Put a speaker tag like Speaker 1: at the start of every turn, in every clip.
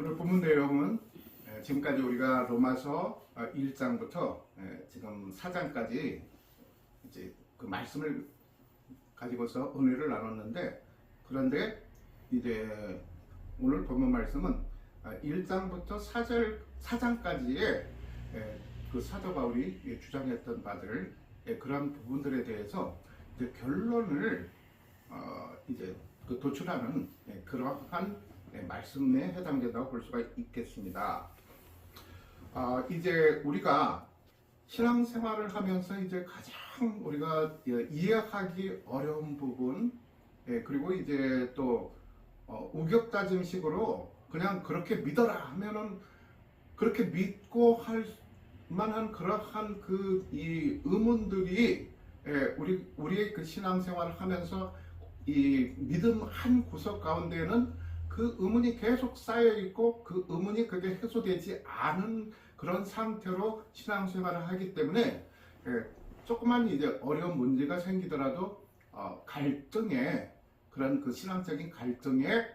Speaker 1: 오늘 본문 내용은 지금까지 우리가 로마서 1장부터 지금 4장까지 이제 그 말씀을 가지고서 은혜를 나눴는데, 그런데 이제 오늘 본문 말씀은 1장부터 4장까지의 그 사도 바울이 주장했던 바들, 그런 부분들에 대해서 이제 결론을 이제 그 도출하는 그러한 말씀에 해당된다고 볼 수가 있겠습니다. 이제 우리가 신앙생활을 하면서 이제 가장 우리가 이해하기 어려운 부분, 그리고 이제 또 우격다짐식으로 그냥 그렇게 믿어라 하면은 그렇게 믿고 할 만한 그러한 그 이 의문들이 우리의 그 신앙생활을 하면서 이 믿음 한 구석 가운데는 그 의문이 계속 쌓여 있고, 그 의문이 그게 해소되지 않은 그런 상태로 신앙생활을 하기 때문에 조그만 이제 어려운 문제가 생기더라도 갈등에, 그런 그 신앙적인 갈등에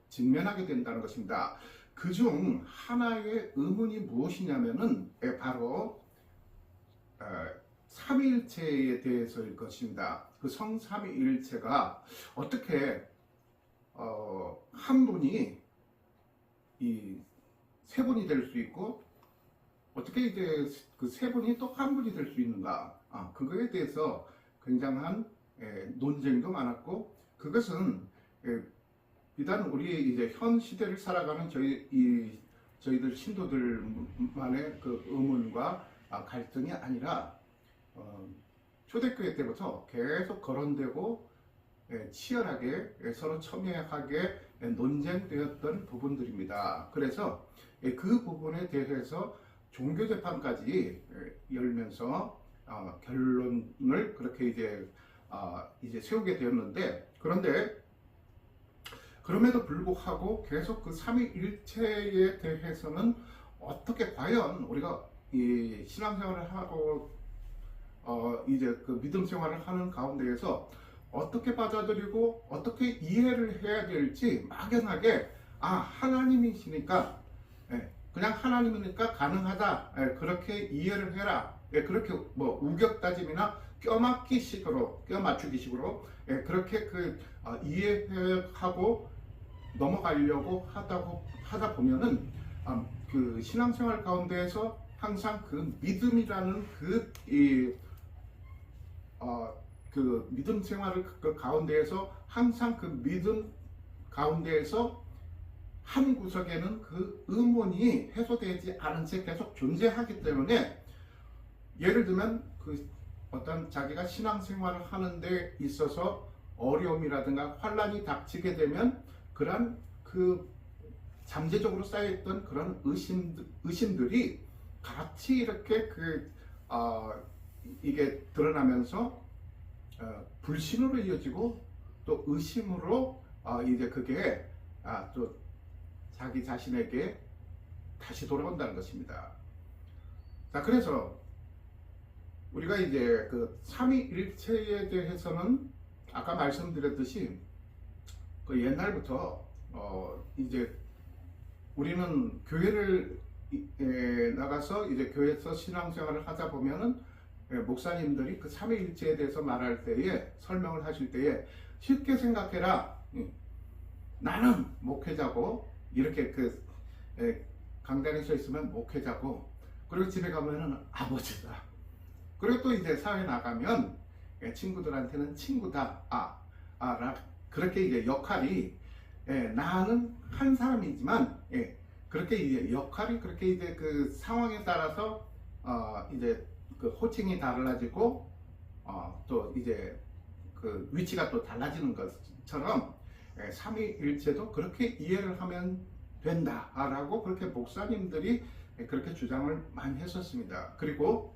Speaker 1: 직면하게 된다는 것입니다. 그중 하나의 의문이 무엇이냐면은 바로 삼위일체에 대해서일 것입니다. 그 성삼위일체가 어떻게 한 분이 이 세 분이 될 수 있고, 어떻게 이제 그 세 분이 또 한 분이 될 수 있는가? 그거에 대해서 굉장한 논쟁도 많았고, 그것은 비단 우리 이제 현 시대를 살아가는 저희들 신도들만의 그 의문과 갈등이 아니라 초대교회 때부터 계속 거론되고 치열하게 서로 첨예하게 논쟁되었던 부분들입니다. 그래서 그 부분에 대해서 종교재판까지 열면서 결론을 그렇게 이제 세우게 되었는데, 그런데 그럼에도 불구하고 계속 그 삼위일체에 대해서는 어떻게 과연 우리가 이 신앙생활을 하고 이제 그 믿음 생활을 하는 가운데에서 어떻게 받아들이고 어떻게 이해를 해야 될지 막연하게 하나님이시니까 그냥 하나님이니까 가능하다, 그렇게 이해를 해라, 그렇게 뭐 우격다짐이나 껴맞추기식으로 그렇게 이해하고 넘어가려고 하다 보면은 그 신앙생활 가운데에서 항상 그 믿음이라는 그 믿음 생활을 그 가운데에서 항상 그 믿음 가운데에서 한 구석에는 그 의문이 해소되지 않은 채 계속 존재하기 때문에, 예를 들면 그 어떤 자기가 신앙생활을 하는 데 있어서 어려움이라든가 환란이 닥치게 되면 그런 그 잠재적으로 쌓여있던 그런 의심들이 같이 이렇게 이게 드러나면서 불신으로 이어지고 또 의심으로 이제 그게 또 자기 자신에게 다시 돌아온다는 것입니다. 자, 그래서 우리가 이제 그 삼위일체에 대해서는 아까 말씀드렸듯이 그 옛날부터 이제 우리는 교회를 나가서 이제 교회에서 신앙생활을 하다 보면은 목사님들이 그 삼위일체에 대해서 말할 때에, 설명을 하실 때에 쉽게 생각해라, 나는 목회자고, 이렇게 그 강단에 서 있으면 목회자고, 그리고 집에 가면은 아버지다, 그리고 또 이제 사회 나가면 친구들한테는 친구다, 그렇게 이제 역할이, 나는 한 사람이지만 그렇게 이제 역할이 그렇게 이제 그 상황에 따라서 이제 그 호칭이 달라지고 또 이제 그 위치가 또 달라지는 것처럼 삼위일체도 그렇게 이해를 하면 된다라고 그렇게 목사님들이 그렇게 주장을 많이 했었습니다. 그리고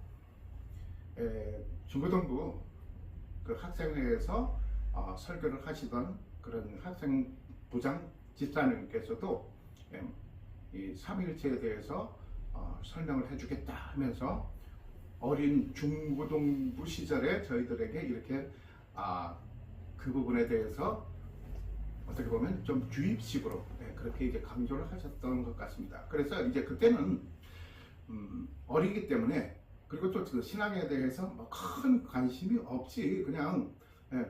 Speaker 1: 중고등부 그 학생회에서 설교를 하시던 그런 학생부장 집사님께서도 이 삼위일체에 대해서 설명을 해주겠다 하면서 어린 중고등부 시절에 저희들에게 이렇게 그 부분에 대해서 어떻게 보면 좀 주입식으로 그렇게 이제 강조를 하셨던 것 같습니다. 그래서 이제 그때는 어리기 때문에, 그리고 또 그 신앙에 대해서 뭐 큰 관심이 없이 그냥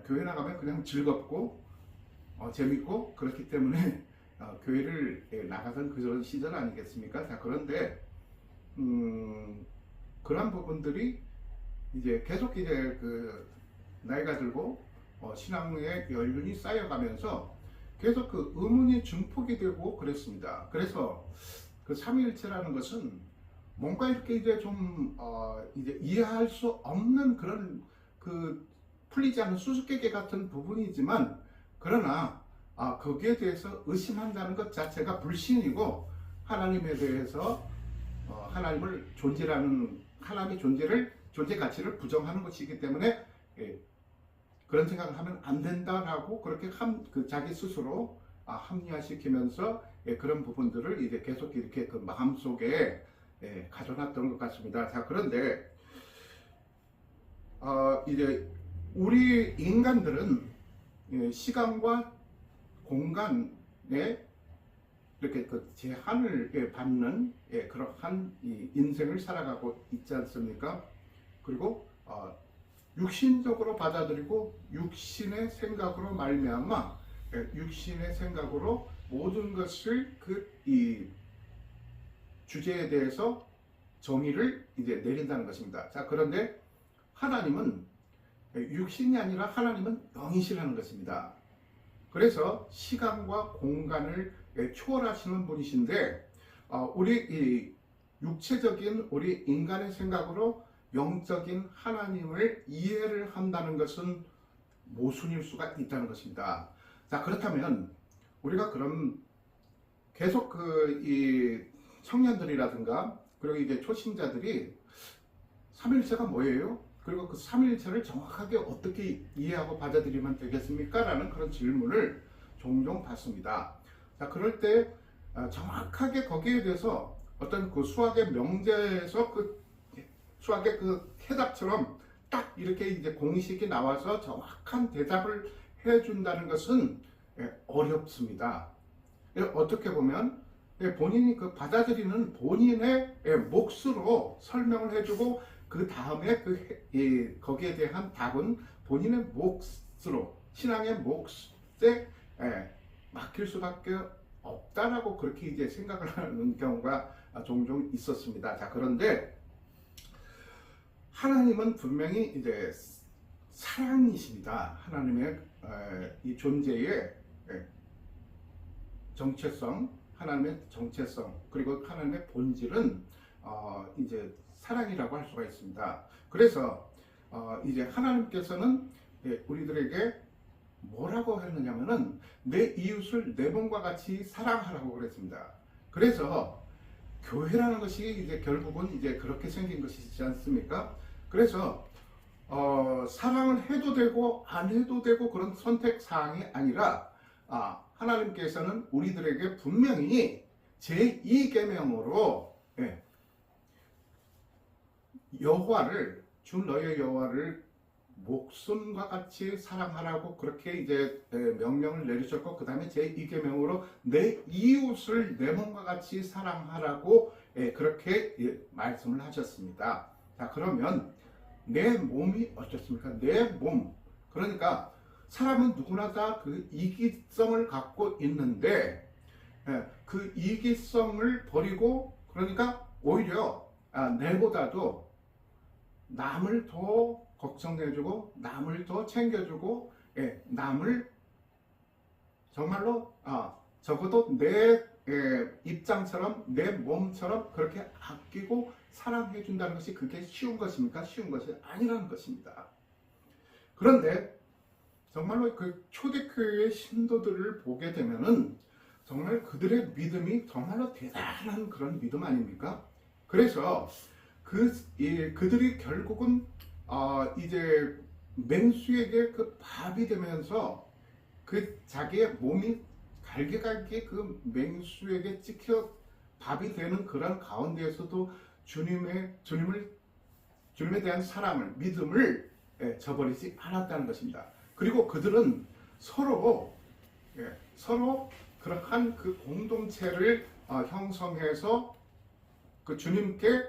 Speaker 1: 교회 나가면 그냥 즐겁고 재밌고 그렇기 때문에 교회를 나가던 그런 시절 아니겠습니까? 자, 그런데 그런 부분들이 이제 계속 이제 그 나이가 들고 신앙의 연륜이 쌓여가면서 계속 그 의문이 증폭이 되고 그랬습니다. 그래서 그 삼위일체라는 것은 뭔가 이렇게 이제 좀 이제 이해할 수 없는 그런 그 풀리지 않는 수수께끼 같은 부분이지만, 그러나 거기에 대해서 의심한다는 것 자체가 불신이고, 하나님에 대해서 하나님을 존재라는 하나님의 존재 가치를 부정하는 것이기 때문에 그런 생각을 하면 안 된다라고 그렇게 자기 스스로 합리화시키면서 그런 부분들을 이제 계속 이렇게 그 마음속에 가져놨던 것 같습니다. 자, 그런데 이제 우리 인간들은 시간과 공간에 이렇게 그 제한을 받는 그러한 인생을 살아가고 있지 않습니까? 그리고 육신적으로 받아들이고 육신의 생각으로 말미암아 육신의 생각으로 모든 것을 이 주제에 대해서 정의를 이제 내린다는 것입니다. 자, 그런데 하나님은 육신이 아니라 하나님은 영이시라는 것입니다. 그래서 시간과 공간을 초월하시는 분이신데, 우리 이 육체적인 우리 인간의 생각으로 영적인 하나님을 이해를 한다는 것은 모순일 수가 있다는 것입니다. 자, 그렇다면 우리가 그럼 계속 이 청년들이라든가 그리고 이제 초신자들이 삼위일체가 뭐예요? 그리고 그 삼위일체를 정확하게 어떻게 이해하고 받아들이면 되겠습니까? 라는 그런 질문을 종종 받습니다. 자, 그럴 때 정확하게 거기에 대해서 어떤 그 수학의 명제에서 수학의 그 해답처럼 딱 이렇게 이제 공식이 나와서 정확한 대답을 해준다는 것은 어렵습니다. 어떻게 보면 본인이 그 받아들이는 본인의 몫으로 설명을 해주고, 그 다음에 거기에 대한 답은 본인의 몫으로, 신앙의 몫에 맡길 수밖에 없다라고 그렇게 이제 생각을 하는 경우가 종종 있었습니다. 자, 그런데 하나님은 분명히 이제 사랑이십니다. 하나님의 이 존재의 정체성, 하나님의 정체성, 그리고 하나님의 본질은 이제 사랑이라고 할 수가 있습니다. 그래서 이제 하나님께서는 우리들에게 뭐라고 했느냐면은 내 이웃을 내 몸과 같이 사랑하라고 그랬습니다. 그래서 교회라는 것이 이제 결국은 이제 그렇게 생긴 것이지 않습니까? 그래서 사랑을 해도 되고 안 해도 되고 그런 선택 사항이 아니라 하나님께서는 우리들에게 분명히 제2계명으로 여호와를, 주 너의 여호와를 목숨과 같이 사랑하라고 그렇게 이제 명령을 내리셨고, 그 다음에 제2계명으로 내 이웃을 내 몸과 같이 사랑하라고 그렇게 말씀을 하셨습니다. 자, 그러면 내 몸이 어떻습니까? 내 몸, 그러니까 사람은 누구나 다 그 이기성을 갖고 있는데 그 이기성을 버리고, 그러니까 오히려 내보다도 남을 더 걱정해주고 남을 더 챙겨주고 남을 정말로 적어도 내 입장처럼 내 몸처럼 그렇게 아끼고 사랑해 준다는 것이 그게 쉬운 것입니까? 쉬운 것이 아니라는 것입니다. 그런데 정말로 그 초대교회의 신도들을 보게 되면은 정말 그들의 믿음이 정말로 대단한 그런 믿음 아닙니까? 그래서 그들이 결국은 이제 맹수에게 그 밥이 되면서 그 자기의 몸이 갈기갈기 그 맹수에게 찍혀 밥이 되는 그런 가운데에서도 주님에 대한 사랑을, 믿음을 저버리지 않았다는 것입니다. 그리고 그들은 서로 서로 그러한 그 공동체를 형성해서 그 주님께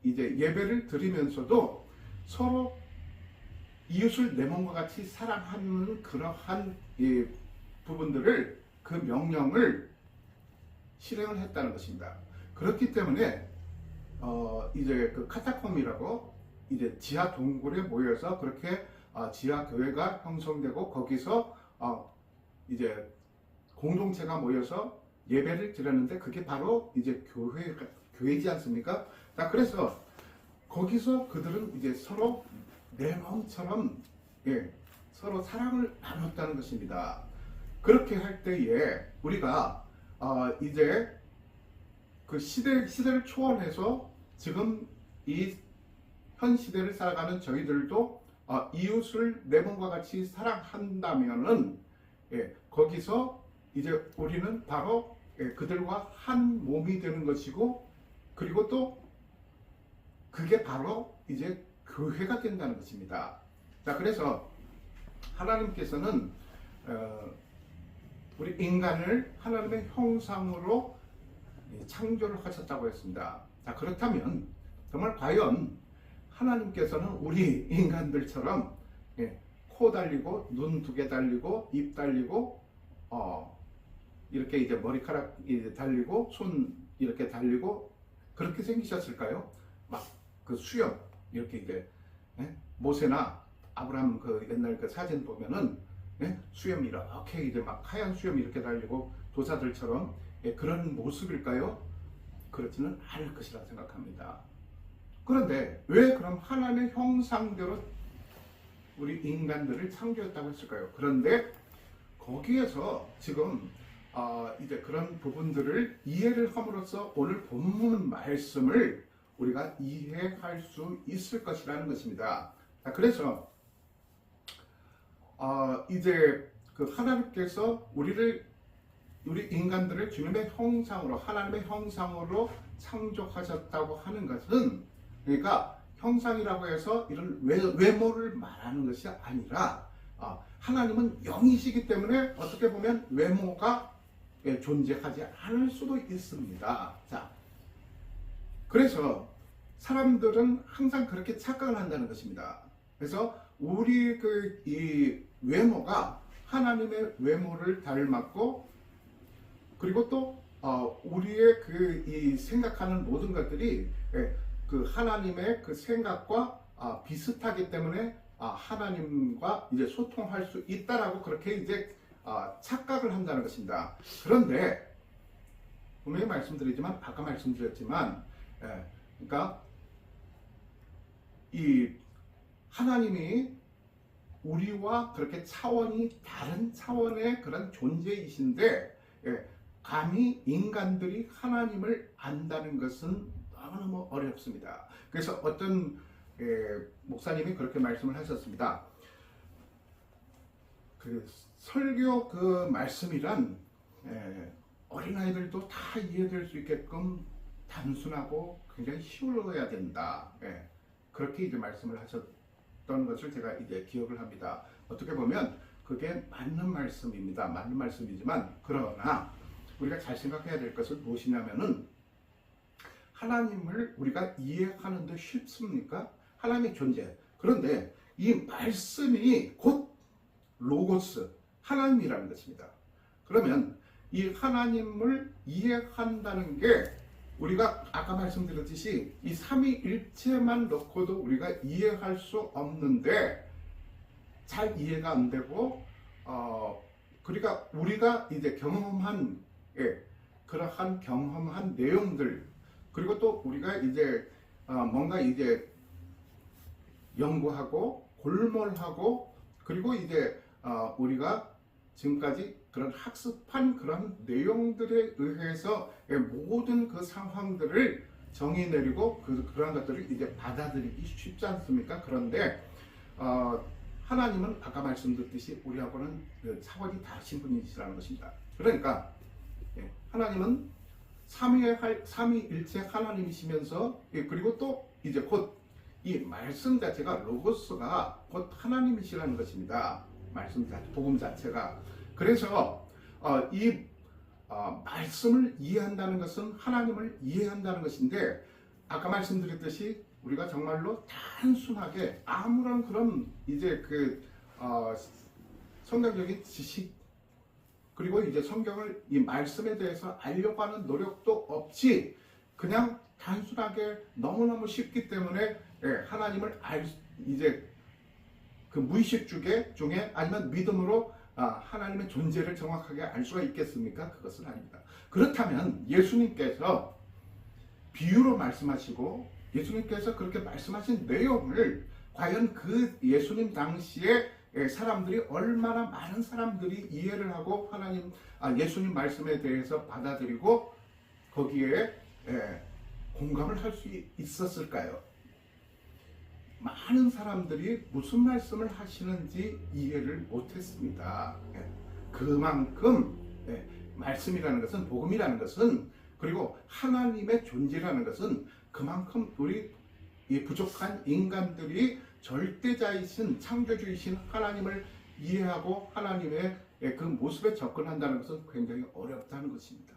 Speaker 1: 이제 예배를 드리면서도 서로 이웃을 내 몸과 같이 사랑하는 그러한 부분들을 그 명령을 실행을 했다는 것입니다. 그렇기 때문에 이제 그 카타콤이라고 이제 지하 동굴에 모여서 그렇게 지하 교회가 형성되고 거기서 이제 공동체가 모여서 예배를 드렸는데 그게 바로 이제 교회지 않습니까? 자, 그래서 거기서 그들은 이제 서로 내 마음처럼 서로 사랑을 나눴다는 것입니다. 그렇게 할 때에 우리가 이제 그 시대를 초월해서 지금 이 현 시대를 살아가는 저희들도 이웃을 내 몸과 같이 사랑한다면은 거기서 이제 우리는 바로 그들과 한 몸이 되는 것이고, 그리고 또 그게 바로 이제 교회가 된다는 것입니다. 자, 그래서 하나님께서는 우리 인간을 하나님의 형상으로 창조를 하셨다고 했습니다. 자, 그렇다면 정말 과연 하나님께서는 우리 인간들처럼 코 달리고 눈 2개 달리고 입 달리고 이렇게 이제 머리카락 달리고 손 이렇게 달리고 그렇게 생기셨을까요? 막 그 수염 이렇게 이제 모세나 아브라함 그 옛날 그 사진 보면은 수염 이렇게 이제 막 하얀 수염 이렇게 달리고 도사들처럼 그런 모습일까요? 그렇지는 않을 것이라 생각합니다. 그런데 왜 그럼 하나님의 형상대로 우리 인간들을 창조했다고 했을까요? 그런데 거기에서 지금 이제 그런 부분들을 이해를 함으로써 오늘 본문 말씀을 우리가 이해할 수 있을 것이라는 것입니다. 자, 그래서 이제 그 하나님께서 우리 인간들을 주님의 형상으로, 하나님의 형상으로 창조하셨다고 하는 것은, 그러니까 형상이라고 해서 이런 외모를 말하는 것이 아니라 하나님은 영이시기 때문에 어떻게 보면 외모가 존재하지 않을 수도 있습니다. 자, 그래서 사람들은 항상 그렇게 착각을 한다는 것입니다. 그래서 우리 이 외모가 하나님의 외모를 닮았고, 그리고 또 우리의 이 생각하는 모든 것들이 그 하나님의 그 생각과 비슷하기 때문에 하나님과 이제 소통할 수 있다라고 그렇게 이제 착각을 한다는 것입니다. 그런데 분명히 말씀드리지만 아까 말씀드렸지만 그러니까 이 하나님이 우리와 그렇게 차원이 다른 차원의 그런 존재이신데 감히 인간들이 하나님을 안다는 것은 너무너무 어렵습니다. 그래서 어떤 목사님이 그렇게 말씀을 하셨습니다. 그 설교 그 말씀이란 어린아이들도 다 이해될 수 있게끔 단순하고 굉장히 쉬워야 된다. 그렇게 이제 말씀을 하셨던 것을 제가 이제 기억을 합니다. 어떻게 보면 그게 맞는 말씀입니다. 맞는 말씀이지만, 그러나 우리가 잘 생각해야 될 것은 무엇이냐면은, 하나님을 우리가 이해하는데 쉽습니까? 하나님의 존재. 그런데 이 말씀이 곧 로고스, 하나님이라는 것입니다. 그러면 이 하나님을 이해한다는 게 우리가 아까 말씀드렸듯이 이 삼위일체만 놓고도 우리가 이해할 수 없는데, 잘 이해가 안 되고 그러니까 우리가 이제 경험한 그러한 경험한 내용들, 그리고 또 우리가 이제 뭔가 이제 연구하고 골몰하고, 그리고 이제 우리가 지금까지 그런 학습한 그런 내용들에 의해서 모든 그 상황들을 정의 내리고 그런 것들을 이제 받아들이기 쉽지 않습니까? 그런데 하나님은 아까 말씀드렸듯이 우리하고는 차원이 다르신 분이시라는 것입니다. 그러니까 하나님은 삼위일체 하나님이시면서, 그리고 또 이제 곧 이 말씀 자체가 로고스가 곧 하나님이시라는 것입니다. 말씀 자체, 복음 자체가. 그래서 이 말씀을 이해한다는 것은 하나님을 이해한다는 것인데, 아까 말씀드렸듯이 우리가 정말로 단순하게 아무런 그런 이제 성경적인 지식, 그리고 이제 성경을 이 말씀에 대해서 알려고 하는 노력도 없이 그냥 단순하게 너무너무 쉽기 때문에 하나님을 이제 그 무의식 중에 아니면 믿음으로 하나님의 존재를 정확하게 알 수가 있겠습니까? 그것은 아닙니다. 그렇다면 예수님께서 비유로 말씀하시고 예수님께서 그렇게 말씀하신 내용을 과연 그 예수님 당시에 사람들이 얼마나 많은 사람들이 이해를 하고 예수님 말씀에 대해서 받아들이고 거기에 공감을 할 수 있었을까요? 많은 사람들이 무슨 말씀을 하시는지 이해를 못했습니다. 그만큼 말씀이라는 것은, 복음이라는 것은, 그리고 하나님의 존재라는 것은 그만큼 우리 이 부족한 인간들이 절대자이신 창조주이신 하나님을 이해하고 하나님의 그 모습에 접근한다는 것은 굉장히 어렵다는 것입니다.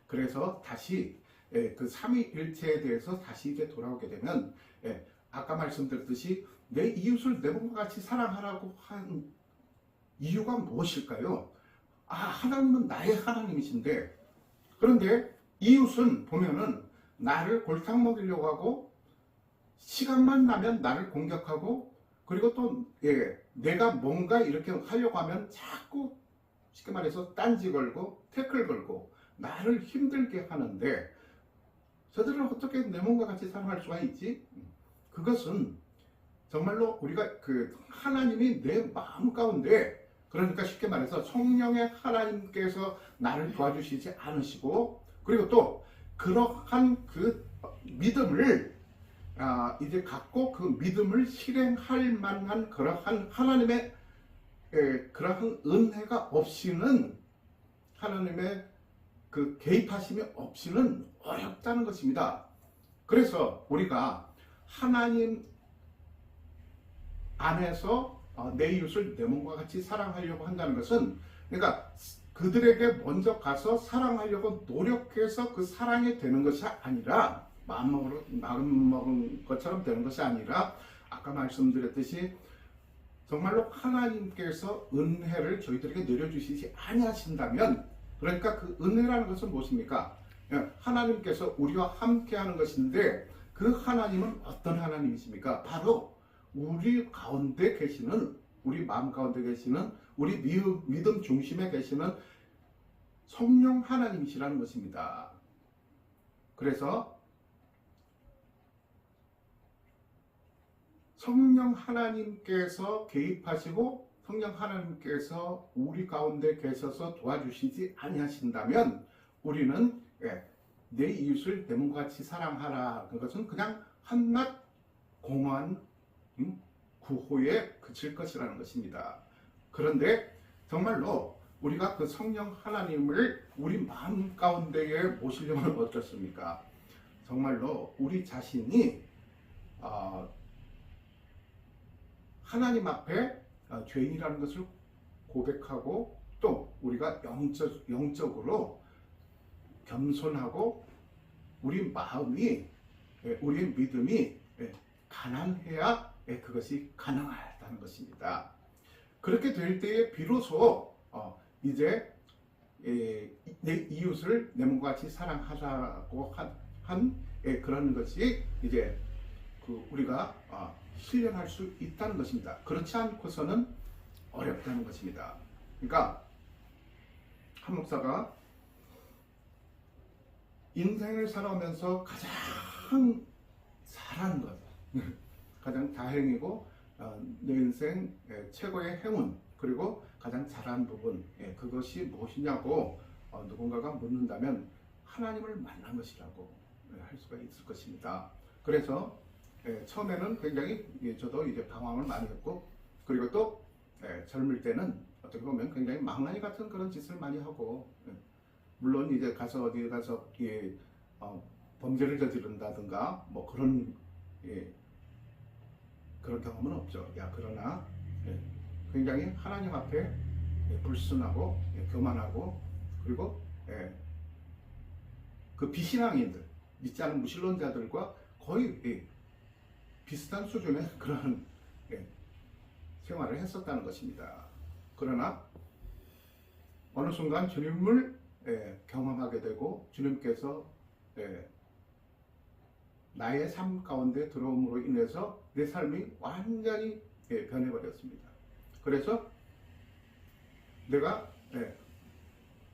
Speaker 1: 그래서 다시 그 삼위일체에 대해서 다시 이제 돌아오게 되면, 아까 말씀드렸듯이 내 이웃을 내 몸과 같이 사랑하라고 한 이유가 무엇일까요? 하나님은 나의 하나님이신데, 그런데 이웃은 보면은 나를 골탕 먹이려고 하고 시간만 나면 나를 공격하고, 그리고 또 내가 뭔가 이렇게 하려고 하면 자꾸 쉽게 말해서 딴지 걸고 태클 걸고 나를 힘들게 하는데, 저들은 어떻게 내 몸과 같이 사랑할 수가 있지? 그것은 정말로 우리가 하나님이 내 마음 가운데, 그러니까 쉽게 말해서 성령의 하나님께서 나를 도와주시지 않으시고, 그리고 또 그러한 그 믿음을 이제 갖고 그 믿음을 실행할 만한 그러한 하나님의 그러한 은혜가 없이는, 하나님의 그 개입하심이 없이는 어렵다는 것입니다. 그래서 우리가 하나님 안에서 내 이웃을 내 몸과 같이 사랑하려고 한다는 것은, 그러니까 그들에게 먼저 가서 사랑하려고 노력해서 그 사랑이 되는 것이 아니라, 마음 먹은 것처럼 되는 것이 아니라, 아까 말씀드렸듯이 정말로 하나님께서 은혜를 저희들에게 내려주시지 아니하신다면, 그러니까 그 은혜라는 것은 무엇입니까? 하나님께서 우리와 함께 하는 것인데, 그 하나님은 어떤 하나님이십니까? 바로 우리 가운데 계시는, 우리 마음 가운데 계시는, 우리 믿음 중심에 계시는 성령 하나님이시라는 것입니다. 그래서 성령 하나님께서 개입하시고 성령 하나님께서 우리 가운데 계셔서 도와주시지 아니하신다면, 우리는 내 이웃을 내 몸과 같이 사랑하라, 그것은 그냥 한낱 공허한 구호에 그칠 것이라는 것입니다. 그런데 정말로 우리가 그 성령 하나님을 우리 마음 가운데에 모시려면 어떻습니까? 정말로 우리 자신이 하나님 앞에 죄인이라는 것을 고백하고, 또 우리가 영적으로 겸손하고 우리 마음이, 우리의 믿음이 가난해야 그것이 가능하다는 것입니다. 그렇게 될 때에 비로소 이제 내 이웃을 내 몸과 같이 사랑하라고 한 그런 것이 이제 우리가 실현할 수 있다는 것입니다. 그렇지 않고서는 어렵다는 것입니다. 그러니까 한 목사가 인생을 살아오면서 가장 잘한 것, 가장 다행이고 내 인생 최고의 행운, 그리고 가장 잘한 부분, 그것이 무엇이냐고 누군가가 묻는다면 하나님을 만난 것이라고 할 수가 있을 것입니다. 그래서 처음에는 굉장히 저도 이제 방황을 많이 했고, 그리고 또 젊을 때는 어떻게 보면 굉장히 망나니 같은 그런 짓을 많이 하고, 물론 이제 어디 가서 범죄를 저지른다든가 뭐 그런 그런 경험은 없죠. 그러나 굉장히 하나님 앞에 불순하고 교만하고 그리고 그 비신앙인들, 믿지 않는 무신론자들과 거의 비슷한 수준의 그런 생활을 했었다는 것입니다. 그러나 어느 순간 주님을 경험하게 되고 주님께서 나의 삶 가운데 들어옴으로 인해서 내 삶이 완전히 변해버렸습니다. 그래서 내가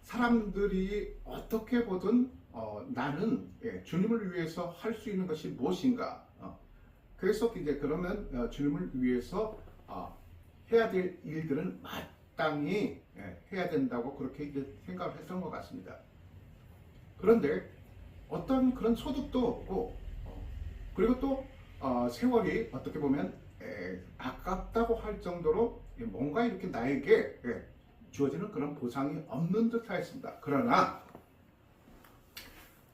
Speaker 1: 사람들이 어떻게 보든 나는 주님을 위해서 할 수 있는 것이 무엇인가. 그래서 이제 그러면 주님을 위해서 해야 될 일들은 마땅히 해야 된다고 그렇게 이제 생각을 했던 것 같습니다. 그런데 어떤 그런 소득도 없고 그리고 또 세월이 어떻게 보면 아깝다고 할 정도로 뭔가 이렇게 나에게 주어지는 그런 보상이 없는 듯 하였습니다. 그러나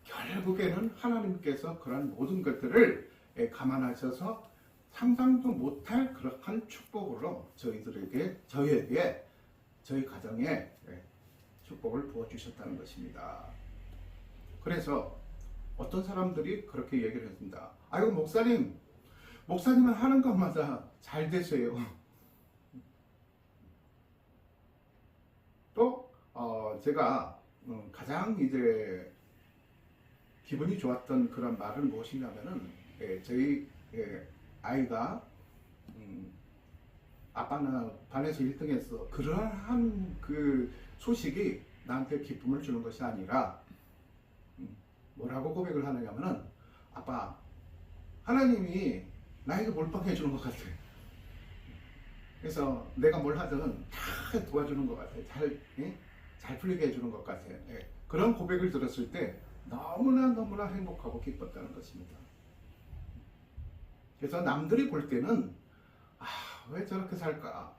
Speaker 1: 결국에는 하나님께서 그런 모든 것들을 감안하셔서 상상도 못할 그러한 축복으로 저희에게 저희 가정에 축복을 부어주셨다는 것입니다. 그래서 어떤 사람들이 그렇게 얘기를 했습니다. 아이고 목사님은 하는 것마다 잘 되세요. 또 제가 가장 이제 기분이 좋았던 그런 말은 무엇이냐면은 저희 아이가 아빠는 반에서 1등했어. 그러한 그 소식이 나한테 기쁨을 주는 것이 아니라 뭐라고 고백을 하느냐면은 아빠 하나님이 나에게 몰빵해 주는 것 같아. 그래서 내가 뭘 하든 다 도와주는 것 같아. 잘 풀리게 해주는 것 같아. 그런 고백을 들었을 때 너무나 행복하고 기뻤다는 것입니다. 그래서 남들이 볼 때는 왜 저렇게 살까?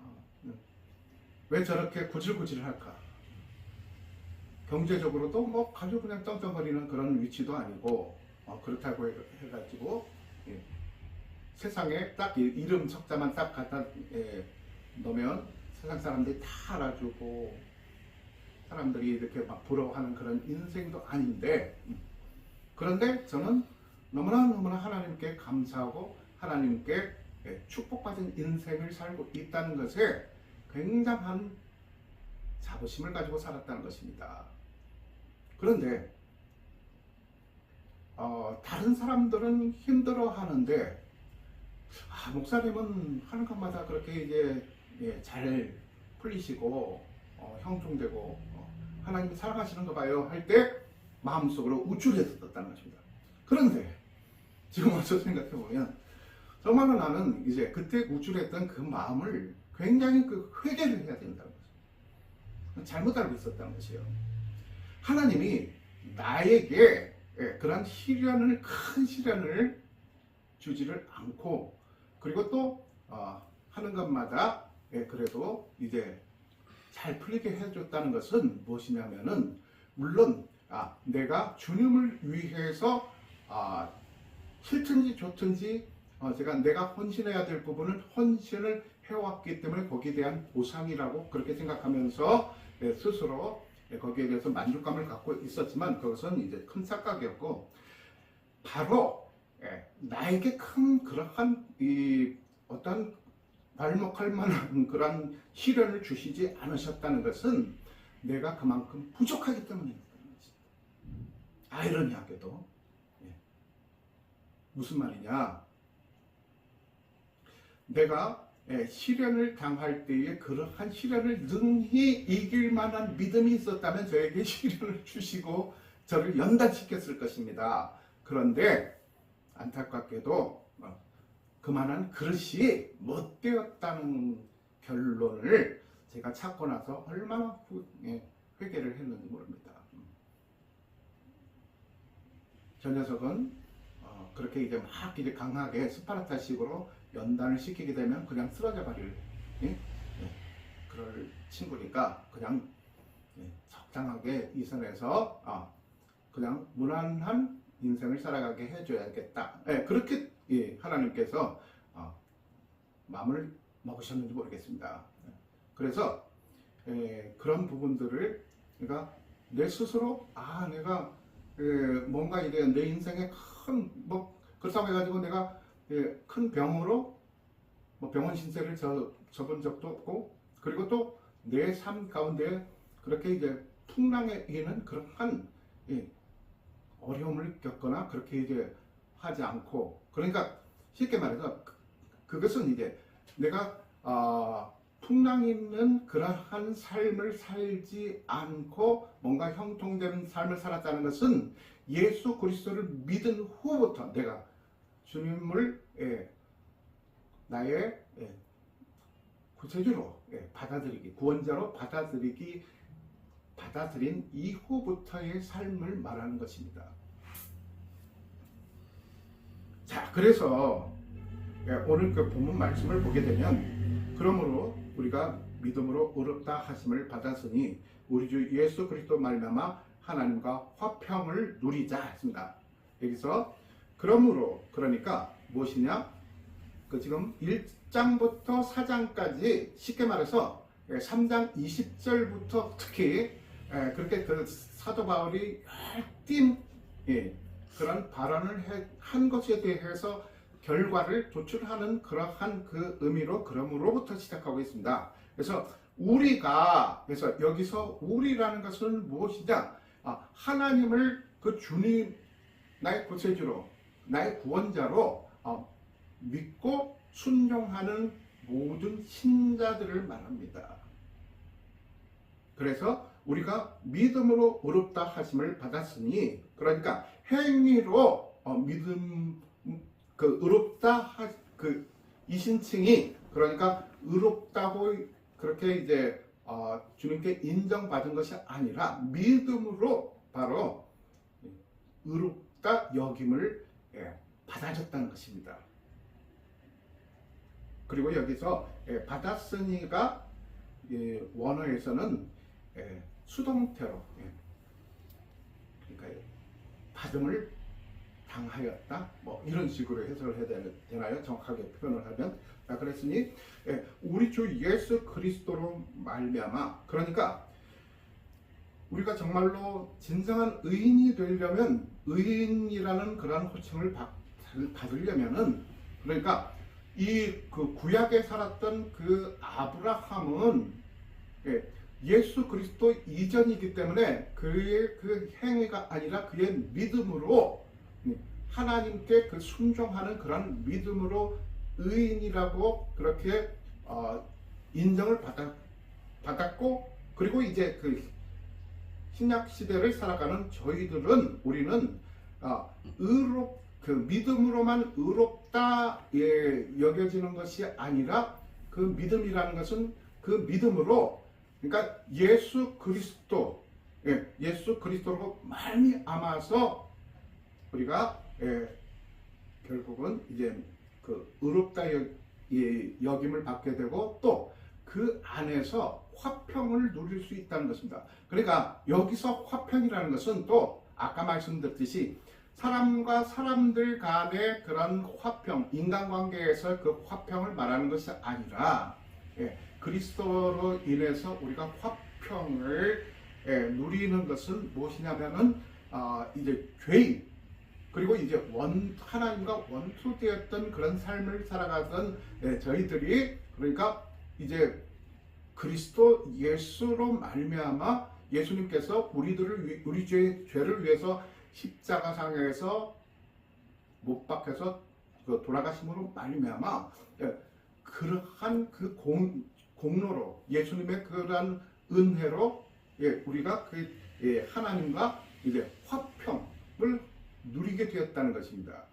Speaker 1: 왜 저렇게 구질구질할까? 경제적으로도 뭐 아주 그냥 떵떵거리는 그런 위치도 아니고 그렇다고 해가지고 세상에 딱 이름 석자만 딱 갖다 넣으면 세상 사람들이 다 알아주고 사람들이 이렇게 막 부러워하는 그런 인생도 아닌데 그런데 저는 너무나 하나님께 감사하고 하나님께 축복받은 인생을 살고 있다는 것에 굉장한 자부심을 가지고 살았다는 것입니다. 그런데 다른 사람들은 힘들어 하는데 목사님은 하는 것마다 그렇게 이제 잘 풀리시고 형통되고 하나님이 사랑하시는 거 봐요 할 때 마음속으로 우쭐해졌다는 것입니다. 그런데 지금 와서 생각해보면 정말로 나는 이제 그때 우쭐했던 그 마음을 굉장히 그 회개를 해야 된다는 거죠. 잘못 알고 있었다는 것이에요. 하나님이 나에게 그런 시련을 큰 시련을 주지를 않고 그리고 또 하는 것마다 그래도 이제 잘 풀리게 해줬다는 것은 무엇이냐면은 물론 내가 주님을 위해서 싫든지 좋든지 내가 헌신해야 될 부분을 헌신을 해왔기 때문에 거기에 대한 보상이라고 그렇게 생각하면서 스스로 거기에 대해서 만족감을 갖고 있었지만 그것은 이제 큰 착각이었고 바로 나에게 큰 그러한 어떤 발목할 만한 그런 시련을 주시지 않으셨다는 것은 내가 그만큼 부족하기 때문이었다는 것입니다. 아이러니하게도 무슨 말이냐? 내가 시련을 당할 때에 그러한 시련을 능히 이길 만한 믿음이 있었다면 저에게 시련을 주시고 저를 연단시켰을 것입니다. 그런데 안타깝게도 그만한 그릇이 못 되었다는 결론을 제가 찾고 나서 얼마나 회개를 했는지 모릅니다. 저 녀석은 그렇게 이제 막 이제 강하게 스파르타식으로 연단을 시키게 되면 그냥 쓰러져 버릴 그럴 친구니까 그냥 적당하게 이 선에서 그냥 무난한 인생을 살아가게 해줘야겠다. 그렇게 하나님께서 마음을 먹으셨는지 모르겠습니다. 그래서 그런 부분들을 그러니까 내 스스로 내가 뭔가 이래 내 인생에 큰 뭐 그렇다고 해가지고 내가 큰 병으로 뭐 병원 신세를 져본 적도 없고, 그리고 또 내 삶 가운데 그렇게 이제 풍랑에 있는 그러한 어려움을 겪거나 그렇게 이제 하지 않고, 그러니까 쉽게 말해서 그것은 이제 내가 풍랑 있는 그러한 삶을 살지 않고 뭔가 형통되는 삶을 살았다는 것은 예수 그리스도를 믿은 후부터 내가 주님을 나의 구세주로 받아들이기, 구원자로 받아들인 이후부터의 삶을 말하는 것입니다. 자, 그래서 오늘 그 본문 말씀을 보게 되면, 그러므로 우리가 믿음으로 의롭다 하심을 받았으니 우리 주 예수 그리스도 말미암아 하나님과 화평을 누리자 했습니다. 여기서 그러므로, 그러니까 무엇이냐? 그 지금 1장부터 4장까지 쉽게 말해서 3장 20절부터 특히 그렇게 그 사도 바울이 열띤 그런 발언을 한 것에 대해서 결과를 도출하는 그러한 그 의미로 그러므로부터 시작하고 있습니다. 그래서 그래서 여기서 우리라는 것은 무엇이냐? 하나님을 그 주님, 나의 구세주로, 나의 구원자로 믿고 순종하는 모든 신자들을 말합니다. 그래서 우리가 믿음으로 의롭다 하심을 받았으니, 그러니까 행위로 믿음, 그 의롭다 이 신칭이, 그러니까 의롭다고 그렇게 이제 주님께 인정받은 것이 아니라 믿음으로 바로 의롭다 여김을 받아줬다는 것입니다. 그리고 여기서 받았으니가 원어에서는 수동태로, 그러니까 받음을 당하였다, 뭐 이런 식으로 해석을 해야 되나요? 정확하게 표현을 하면. 자, 그랬으니 우리 주 예수 그리스도로 말미암아, 그러니까 우리가 정말로 진정한 의인이 되려면, 의인이라는 그런 호칭을 받으려면은, 그러니까 그 구약에 살았던 그 아브라함은 예수 그리스도 이전이기 때문에 그의 그 행위가 아니라 그의 믿음으로 하나님께 그 순종하는 그런 믿음으로 의인이라고 그렇게 인정을 받았고, 그리고 이제 그 신약 시대를 살아가는 우리는 그 믿음으로만 의롭다 여겨지는 것이 아니라, 그 믿음이라는 것은 그 믿음으로, 그러니까 예수 그리스도로 말미암아서 우리가 결국은 이제 그 의롭다 여김을 받게 되고, 또 그 안에서 화평을 누릴 수 있다는 것입니다. 그러니까 여기서 화평이라는 것은 또 아까 말씀드렸듯이 사람과 사람들 간의 그런 화평, 인간관계에서 그 화평을 말하는 것이 아니라 그리스도로 인해서 우리가 화평을 누리는 것은 무엇이냐면은 이제 죄인, 그리고 이제 하나님과 원수되었던 그런 삶을 살아가던 저희들이, 그러니까 이제 그리스도 예수로 말미암아 예수님께서 우리 죄를 위해서 십자가상에서 못 박혀서 돌아가심으로 말미암아 그러한 그 공로로, 예수님의 그러한 은혜로 우리가 하나님과 이제 화평을 누리게 되었다는 것입니다.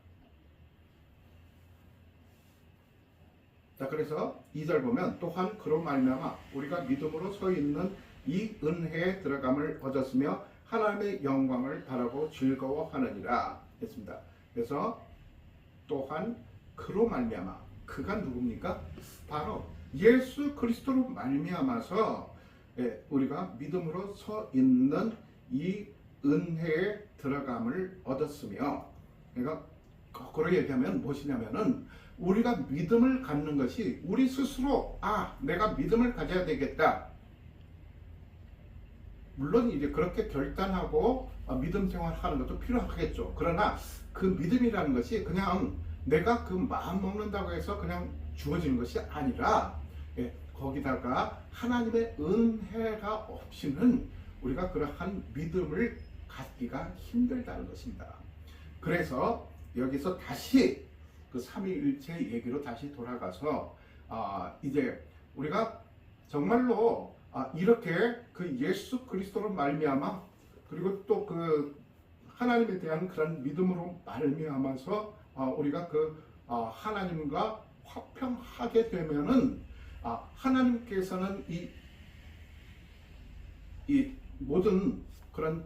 Speaker 1: 자, 그래서 2절 보면 또한 그로 말미암아 우리가 믿음으로 서 있는 이 은혜에 들어감을 얻었으며 하나님의 영광을 바라고 즐거워하느니라 했습니다. 그래서 또한 그로 말미암아, 그가 누굽니까? 바로 예수 그리스도로 말미암아서 우리가 믿음으로 서 있는 이 은혜에 들어감을 얻었으며, 그러니까 거꾸로 얘기하면 무엇이냐면은 우리가 믿음을 갖는 것이 우리 스스로 내가 믿음을 가져야 되겠다, 물론 이제 그렇게 결단하고 믿음 생활하는 것도 필요하겠죠. 그러나 그 믿음이라는 것이 그냥 내가 그 마음 먹는다고 해서 그냥 주어지는 것이 아니라, 거기다가 하나님의 은혜가 없이는 우리가 그러한 믿음을 갖기가 힘들다는 것입니다. 그래서 여기서 다시 그 삼위일체 얘기로 다시 돌아가서 이제 우리가 정말로 이렇게 그 예수 그리스도로 말미암아, 그리고 또 그 하나님에 대한 그런 믿음으로 말미암아서 우리가 그 하나님과 화평하게 되면은 하나님께서는 이 모든 그런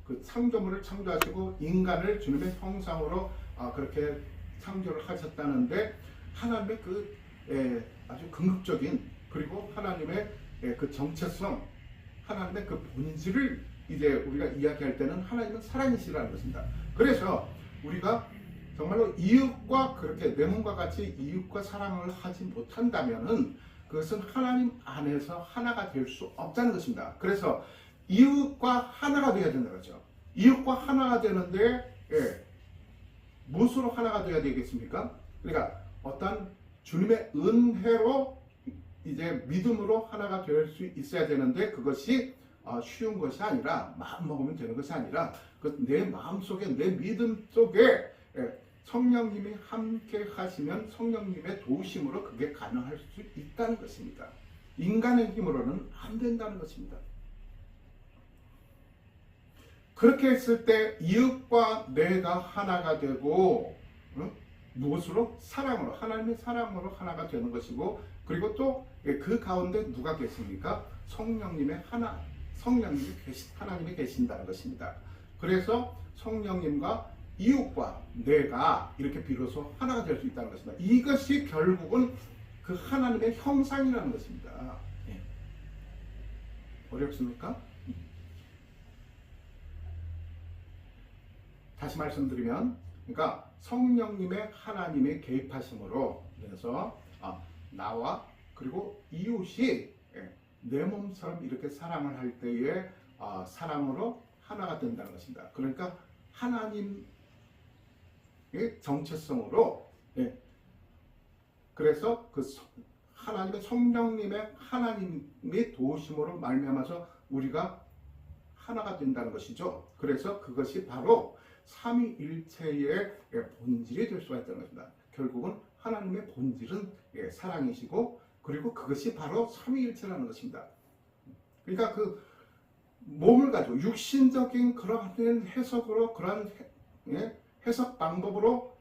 Speaker 1: 그 창조물을 창조하시고 인간을 주님의 형상으로 그렇게 창조를 하셨다는데, 하나님의 그 아주 궁극적인, 그리고 하나님의 그 정체성, 하나님의 그 본질을 이제 우리가 이야기할 때는 하나님은 사랑이시라는 것입니다. 그래서 우리가 정말로 이웃과 그렇게 내 몸과 같이 이웃과 사랑을 하지 못한다면은 그것은 하나님 안에서 하나가 될 수 없다는 것입니다. 그래서 이웃과 하나가 되어야 된다는 거죠. 이웃과 하나가 되는데 무엇으로 하나가 되어야 되겠습니까? 그러니까 어떤 주님의 은혜로 이제 믿음으로 하나가 될 수 있어야 되는데, 그것이 쉬운 것이 아니라, 마음 먹으면 되는 것이 아니라 내 마음 속에, 내 믿음 속에 성령님이 함께 하시면 성령님의 도우심으로 그게 가능할 수 있다는 것입니다. 인간의 힘으로는 안 된다는 것입니다. 그렇게 했을 때 이웃과 내가 하나가 되고, 무엇으로? 사랑으로, 하나님의 사랑으로 하나가 되는 것이고, 그리고 또 그 가운데 누가 계십니까? 성령님의 하나님이 계신다는 것입니다. 그래서 성령님과 이웃과 내가 이렇게 비로소 하나가 될 수 있다는 것입니다. 이것이 결국은 그 하나님의 형상이라는 것입니다. 어렵습니까? 다시 말씀드리면, 그러니까 성령님의 하나님의 개입하심으로, 그래서 나와 그리고 이웃이 내 몸처럼 이렇게 사랑을 할 때에 사랑으로 하나가 된다는 것입니다. 그러니까 하나님의 정체성으로, 그래서 그 하나님의 성령님의 하나님의 도우심으로 말미암아서 우리가 하나가 된다는 것이죠. 그래서 그것이 바로 삼위일체의 본질이 될 수가 있다는 것입니다. 결국은 하나님의 본질은 사랑이시고, 그리고 그것이 바로 삼위일체라는 것입니다. 그러니까 그 몸을 가지고 육신적인 그러한 해석으로, 그러한 해석 방법으로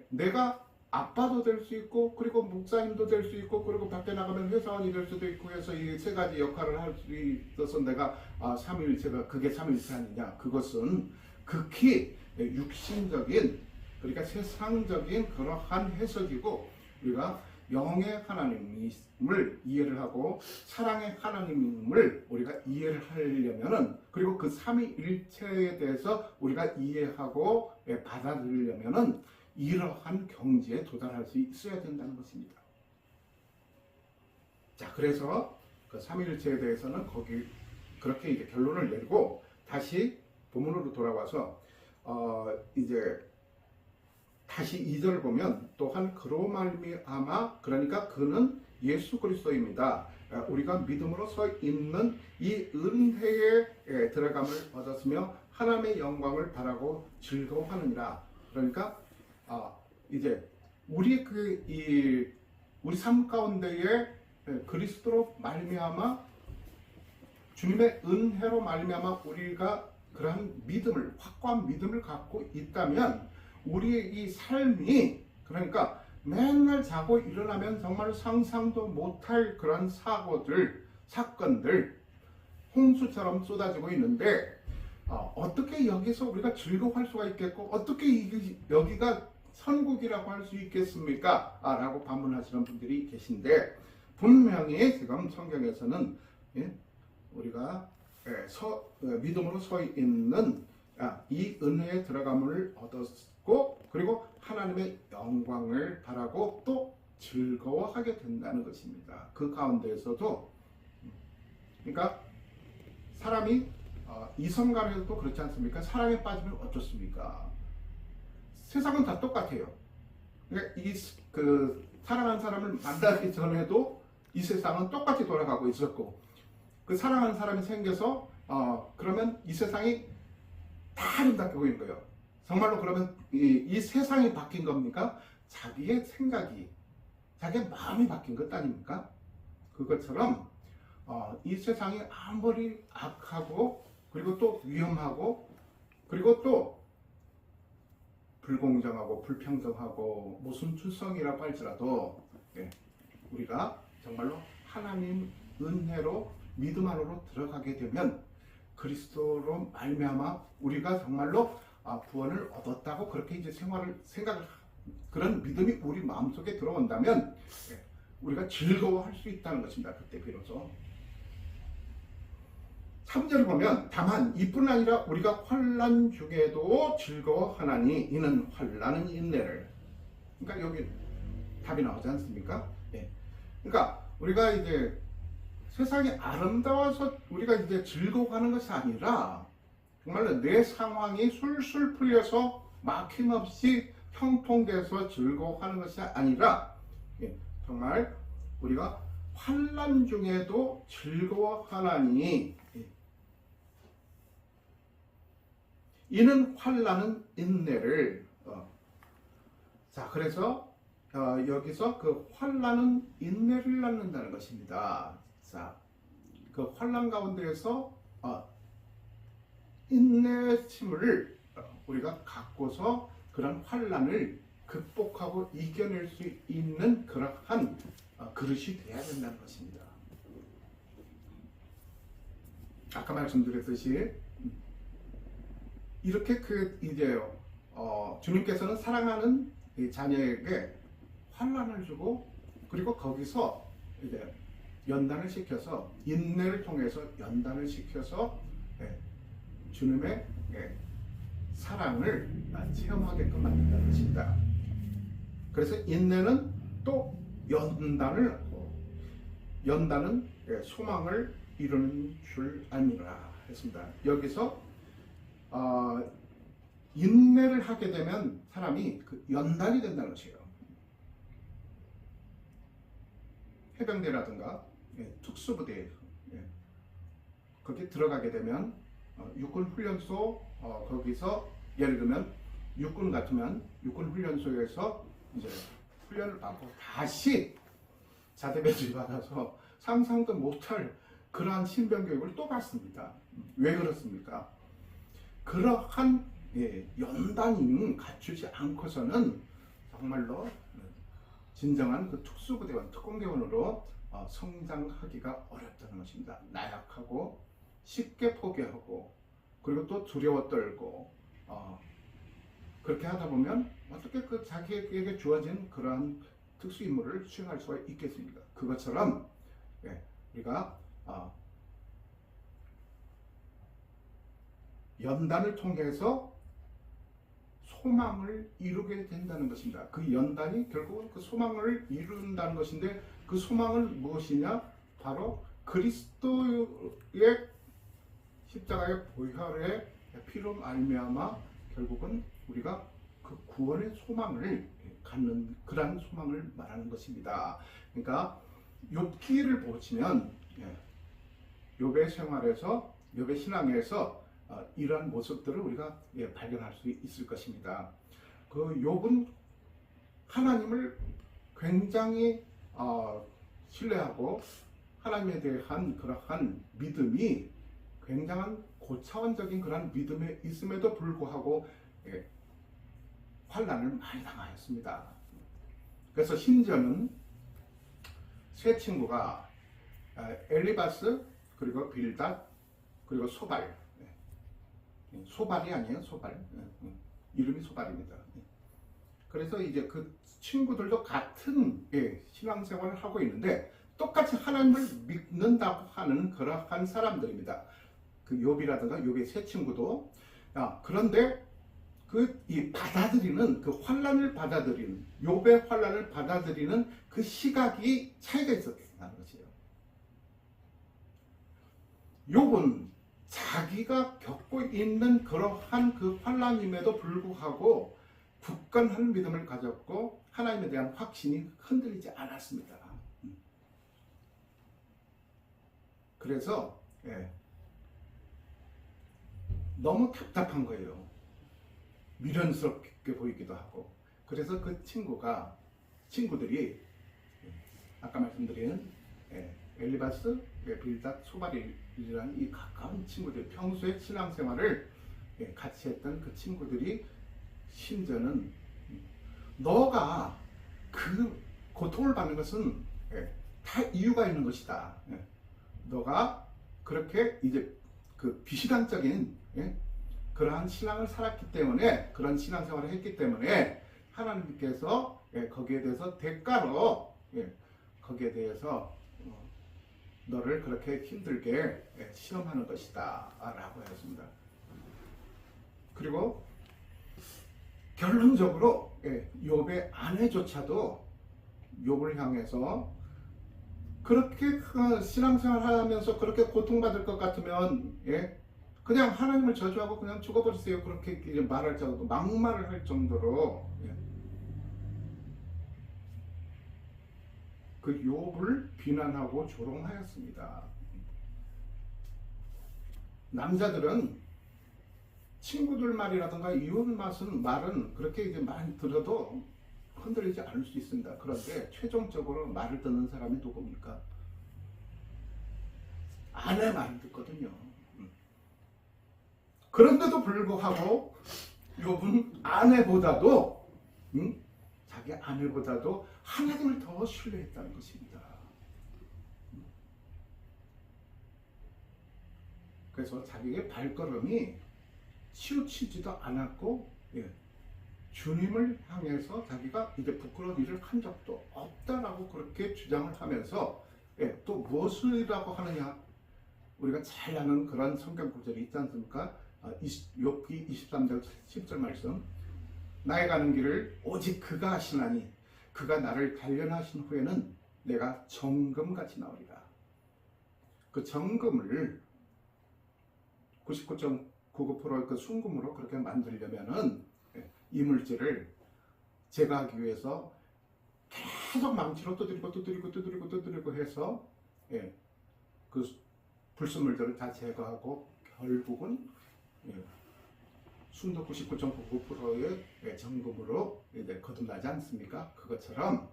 Speaker 1: 내가 아빠도 될 수 있고, 그리고 목사님도 될 수 있고, 그리고 밖에 나가면 회사원이 될 수도 있고 해서 이 세 가지 역할을 할 수 있어서 내가 삼위일체가, 그게 삼위일체 아니냐? 그것은 극히 육신적인, 그러니까 세상적인 그러한 해석이고, 우리가 영의 하나님을 이해를 하고 사랑의 하나님을 우리가 이해를 하려면은, 그리고 그 삼위일체에 대해서 우리가 이해하고 받아들이려면은 이러한 경지에 도달할 수 있어야 된다는 것입니다. 자, 그래서 그 삼위일체에 대해서는 거기 그렇게 이제 결론을 내리고, 다시 본문으로 돌아와서 이제 다시 2절 보면, 또한 그로 말미암아, 그러니까 그는 예수 그리스도입니다. 우리가 믿음으로 서 있는 이 은혜에 들어감을 얻었으며 하나님의 영광을 바라고 즐거워하느니라. 그러니까 이제 우리 우리 삶 가운데에 그리스도로 말미암아, 주님의 은혜로 말미암아 우리가 그러한 믿음을, 확고한 믿음을 갖고 있다면, 우리의 이 삶이, 그러니까 맨날 자고 일어나면 정말 상상도 못할 그런 사고들, 사건들 홍수처럼 쏟아지고 있는데, 어떻게 여기서 우리가 즐거워할 수가 있겠고, 어떻게 여기가 천국이라고 할 수 있겠습니까? 라고 반문하시는 분들이 계신데, 분명히 지금 성경에서는 우리가 믿음으로 서 있는 이 은혜에 들어감을 얻었고, 그리고 하나님의 영광을 바라고 또 즐거워하게 된다는 것입니다. 그 가운데에서도, 그러니까 사람이 이성간에서도 그렇지 않습니까? 사랑에 빠지면 어떻습니까? 세상은 다 똑같아요. 그러니까 그 사랑하는 사람을 만나기 전에도 이 세상은 똑같이 돌아가고 있었고, 그 사랑하는 사람이 생겨서 그러면 이 세상이 다 아름답게 보이는 거예요. 정말로 그러면 이 세상이 바뀐 겁니까? 자기의 생각이, 자기의 마음이 바뀐 것 아닙니까? 그것처럼 이 세상이 아무리 악하고 그리고 또 위험하고 그리고 또 불공정하고 불평등하고 모순투성이라고 할지라도 우리가 정말로 하나님 은혜로 믿음 안으로 들어가게 되면 그리스도로 말미암아 우리가 정말로 구원을 얻었다고 그렇게 이제 생각을 그런 믿음이 우리 마음속에 들어온다면 우리가 즐거워할 수 있다는 것입니다. 그때 비로소 3절을 보면 다만 이뿐 아니라 우리가 환난 중에도 즐거워하나니 이는 환난은 인내를, 그러니까 여기 답이 나오지 않습니까? 그러니까 우리가 이제 세상이 아름다워서 우리가 이제 즐거워하는 것이 아니라 정말로 내 상황이 술술 풀려서 막힘없이 형통돼서 즐거워하는 것이 아니라 정말 우리가 환난 중에도 즐거워하나니 이는 환난은 인내를 자 그래서 여기서 그 환난은 인내를 낳는다는 것입니다. 자, 그 환난 가운데에서 인내심을 우리가 갖고서 그런 환난을 극복하고 이겨낼 수 있는 그러한 그릇이 되어야 된다는 것입니다. 아까 말씀드렸듯이 이렇게 이제 주님께서는 사랑하는 이 자녀에게 환난을 주고 그리고 거기서 이제 연단을 시켜서 인내를 통해서 연단을 시켜서 주님의 사랑을 체험하게끔 만든다는 것입니다. 그래서 인내는 또 연단은 소망을 이루는 줄 아니라 했습니다. 여기서 인내를 하게 되면 사람이 그 연단이 된다는 것이에요. 해병대라든가 특수부대 거기 들어가게 되면 육군 훈련소 거기서 예를 들면 육군 같으면 육군 훈련소에서 이제 훈련을 받고 다시 자대배치 받아서 상상도 못할 그러한 신병 교육을 또 받습니다. 왜 그렇습니까? 그러한 연단이 갖추지 않고서는 정말로 진정한 그 특수부대원, 특공대원으로 성장하기가 어렵다는 것입니다. 나약하고 쉽게 포기하고 그리고 또 두려워 떨고 그렇게 하다 보면 어떻게 그 자기에게 주어진 그러한 특수 임무를 수행할 수가 있겠습니까? 그것처럼 우리가 연단을 통해서 소망을 이루게 된다는 것입니다. 그 연단이 결국은 그 소망을 이룬다는 것인데 그 소망은 무엇이냐? 바로 그리스도의 십자가의 보혈의 피로 말미암아 결국은 우리가 그 구원의 소망을 갖는 그러한 소망을 말하는 것입니다. 그러니까 욥기를 보시면 욥의 생활에서 욥의 신앙에서 이러한 모습들을 우리가 발견할 수 있을 것입니다. 그 욥은 하나님을 굉장히 신뢰하고 하나님에 대한 그러한 믿음이 굉장한 고차원적인 그러한 믿음에 있음에도 불구하고 환난을 많이 당하였습니다. 그래서 심지어는 세 친구가 엘리바스 그리고 빌닷 그리고 소발이 아니에요. 소발. 이름이 소발입니다. 그래서 이제 그 친구들도 같은 신앙생활을 하고 있는데 똑같이 하나님을 믿는다고 하는 그러한 사람들입니다. 그 욥이라든가 욥의 세 친구도 그런데 이 받아들이는 그 환난을 받아들이는 욥의 환난을 받아들이는 그 시각이 차이가 있었다는 것이에요. 욥은 자기가 겪고 있는 그러한 그 환난임에도 불구하고 굳건한 믿음을 가졌고 하나님에 대한 확신이 흔들리지 않았습니다. 그래서 너무 답답한 거예요. 미련스럽게 보이기도 하고. 그래서 그 친구들이 아까 말씀드린 엘리바스, 빌닷, 소발이라는 이 가까운 친구들, 평소에 신앙생활을 같이 했던 그 친구들이 심지어는 너가 그 고통을 받는 것은 다 이유가 있는 것이다. 너가 그렇게 이제 그 비신앙적인 그러한 신앙을 살았기 때문에, 그런 신앙생활을 했기 때문에 하나님께서 거기에 대해서 대가로 거기에 대해서 너를 그렇게 힘들게 시험하는 것이다 라고 했습니다. 그리고 결론적으로 욥의 아내조차도 욥을 향해서 그렇게 신앙생활 하면서 그렇게 고통받을 것 같으면 그냥 하나님을 저주하고 그냥 죽어버리세요, 그렇게 말할 정도, 막말을 할 정도로 그 욥을 비난하고 조롱하였습니다. 남자들은 친구들 말이라든가 이웃 말은 그렇게 이제 많이 들어도 흔들리지 않을 수 있습니다. 그런데 최종적으로 말을 듣는 사람이 누굽니까? 아내 말을 듣거든요. 그런데도 불구하고 욥은 아내보다도 자기 아내보다도 하나님을 더 신뢰했다는 것입니다. 그래서 자기의 발걸음이 치우치지도 않았고 주님을 향해서 자기가 이제 부끄러운 일을 한 적도 없다라고 그렇게 주장을 하면서 또 무엇이라고 하느냐, 우리가 잘 아는 그런 성경 구절이 있지 않습니까? 욥기 23장 10절 말씀, 나의 가는 길을 오직 그가 하시나니 그가 나를 단련하신 후에는 내가 정금같이 나오리라. 그 정금을 99.99% 그 순금으로 그렇게 만들려면은 이물질을 제거하기 위해서 계속 망치로 두드리고 해서 그 불순물들을 다 제거하고 결국은 순도 99.99%의 정금으로 이제 거듭나지 않습니까? 그것처럼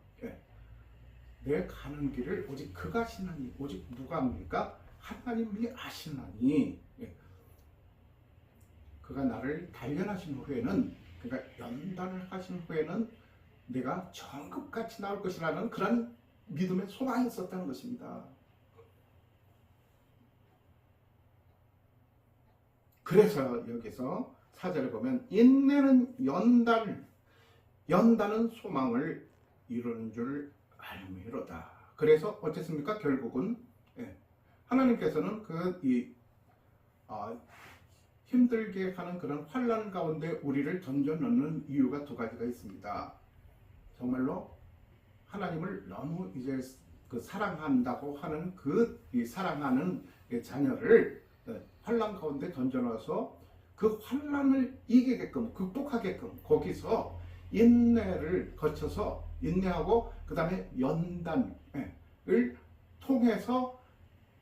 Speaker 1: 내 가는 길을 오직 그가 아시나니, 오직 누가 합니까? 하나님이 아시나니, 그가 나를 단련하신 후에는, 그러니까 연단을 하신 후에는 내가 정금같이 나올 것이라는 그런 믿음의 소망이 있었다는 것입니다. 그래서 여기서 4절에 보면 인내는 연단은 소망을 이루는 줄 알미로다. 그래서 어쨌습니까? 결국은 하나님께서는 힘들게 하는 그런 환난 가운데 우리를 던져 넣는 이유가 두 가지가 있습니다. 정말로 하나님을 너무 이제 사랑한다고 하는 이 사랑하는 자녀를 환난 가운데 던져 넣어서 그 환난을 이기게끔, 극복하게끔 거기서 인내를 거쳐서 인내하고 그 다음에 연단을 통해서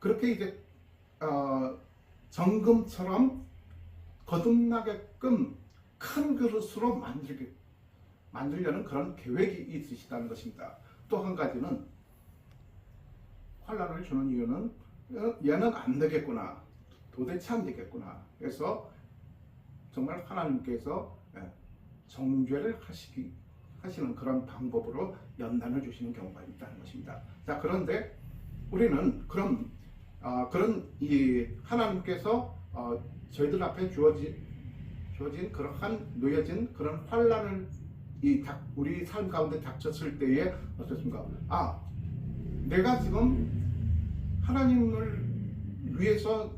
Speaker 1: 그렇게 이제 정금처럼 거듭나게끔 큰 그릇으로 만들려는 그런 계획이 있으시다는 것입니다. 또 한 가지는 환난을 주는 이유는 얘는 안 되겠구나, 도대체 안 되겠구나. 그래서 정말 하나님께서 정죄를 하시는 그런 방법으로 연단을 주시는 경우가 있다는 것입니다. 자, 그런데 우리는 그런 하나님께서 저희들 앞에 주어진 그러한 놓여진 그런 환난을 우리 삶 가운데 닥쳤을 때에 어떻습니까? 내가 지금 하나님을 위해서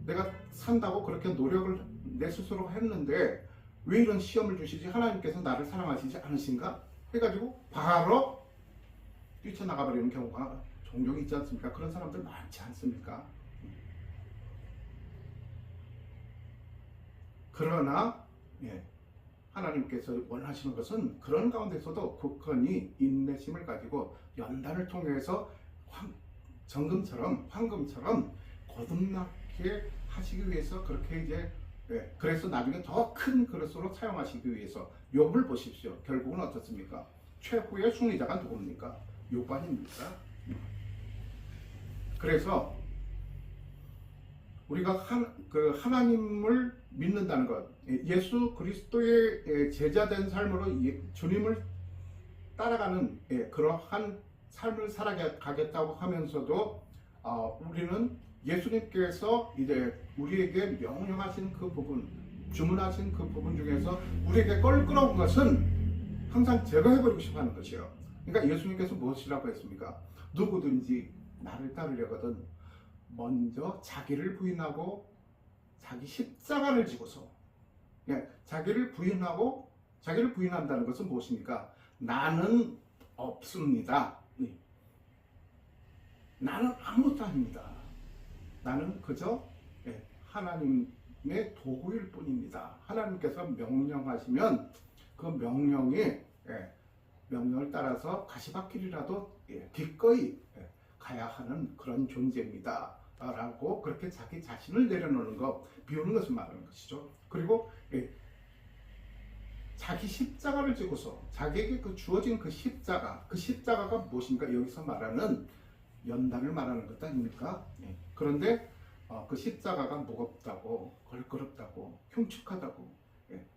Speaker 1: 내가 산다고 그렇게 노력을 내 스스로 했는데 왜 이런 시험을 주시지? 하나님께서 나를 사랑하시지 않으신가? 해가지고 바로 뛰쳐나가 버리는 경우가 종종 있지 않습니까? 그런 사람들 많지 않습니까? 그러나 하나님께서 원하시는 것은 그런 가운데서도 굳건히 인내심을 가지고 연단을 통해서 황금처럼 거듭나게 하시기 위해서 그렇게 이제 그래서 나중에 더 큰 그릇으로 사용하시기 위해서 욥을 보십시오. 결국은 어떻습니까? 최후의 승리자가 누굽니까? 욥 아닙니까? 그래서 우리가 하나님을 믿는다는 것, 예수 그리스도의 제자된 삶으로 주님을 따라가는 그러한 삶을 살아가겠다고 하면서도 우리는 예수님께서 이제 우리에게 명령하신 그 부분, 주문하신 그 부분 중에서 우리에게 껄끄러운 것은 항상 제거해버리고 싶어 하는 것이요. 그러니까 예수님께서 무엇이라고 했습니까? 누구든지 나를 따르려거든 먼저 자기를 부인하고 자기 십자가를 지고서, 자기를 부인한다는 것은 무엇입니까? 나는 없습니다. 나는 아무것도 아닙니다. 나는 그저 하나님의 도구일 뿐입니다. 하나님께서 명령하시면 그 명령을 따라서 가시밭길이라도 기꺼이 가야 하는 그런 존재입니다. 라고 그렇게 자기 자신을 내려놓는 것, 비우는 것을 말하는 것이죠. 그리고 자기 십자가를 지고서 자기에게 주어진 그 십자가가 무엇인가? 여기서 말하는 연단을 말하는 것 아닙니까? 그런데 그 십자가가 무겁다고, 걸거럽다고, 흉측하다고